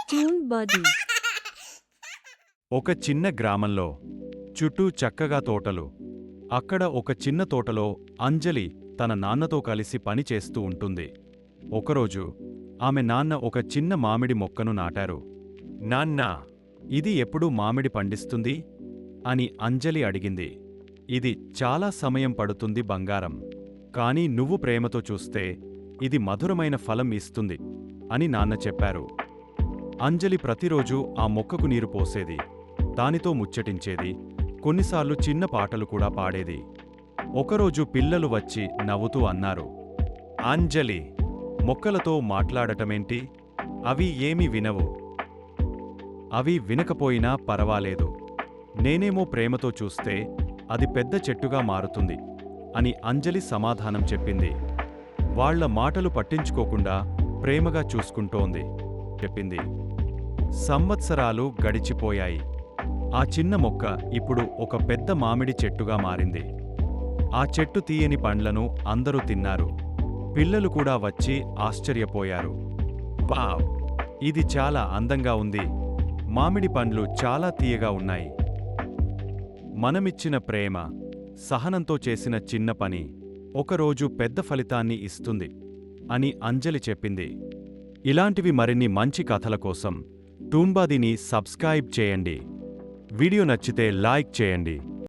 Tune బడి. ఒక చిన్న గ్రామంలో చుట్టూ చక్కగా తోటలు. అక్కడ ఒక చిన్న తోటలో అంజలి తన నాన్నతో కలిసి పని చేస్తూ ఉంటుంది. ఒకరోజు ఆమె నాన్న ఒక చిన్న మామిడి మొక్కను నాటారు. నాన్నా, ఇది ఎప్పుడు మామిడి పండిస్తుంది అని అంజలి అడిగింది. ఇది చాలా సమయం పడుతుంది బంగారం, కానీ నువ్వు ప్రేమతో చూస్తే ఇది మధురమైన ఫలం ఇస్తుంది అని నాన్న చెప్పారు. అంజలి ప్రతిరోజూ ఆ మొక్కకు నీరు పోసేది, దానితో ముచ్చటించేది, కొన్నిసార్లు చిన్న పాటలు కూడా పాడేది. ఒకరోజు పిల్లలు వచ్చి నవ్వుతూ అన్నారు, అంజలి, మొక్కలతో మాట్లాడటమేంటి? అవి ఏమీ వినవు. అవి వినకపోయినా పరవాలేదు. నేనేమో ప్రేమతో చూస్తే అది పెద్ద చెట్టుగా మారుతుంది అని అంజలి సమాధానం చెప్పింది. వాళ్ళ మాటలు పట్టించుకోకుండా ప్రేమగా చూసుకుంటోంది చెప్పింది. సంవత్సరాలు గడిచిపోయాయి. ఆ చిన్న మొక్క ఇప్పుడు ఒక పెద్ద మామిడి చెట్టుగా మారింది. ఆ చెట్టు తీయని పండ్లను అందరూ తిన్నారు. పిల్లలు కూడా వచ్చి ఆశ్చర్యపోయారు. వావ్! ఇది చాలా అందంగా ఉంది. మామిడి పండ్లు చాలా తీయగా ఉన్నాయి. మనమిచ్చిన ప్రేమ, సహనంతో చేసిన చిన్న పని ఒకరోజు పెద్ద ఫలితాన్ని ఇస్తుంది అని అంజలి చెప్పింది. ఇలాంటివి మరిన్ని మంచి కథల కోసం టూన్బాదీని సబ్స్క్రైబ్ చేయండి. వీడియో నచ్చితే లైక్ చేయండి.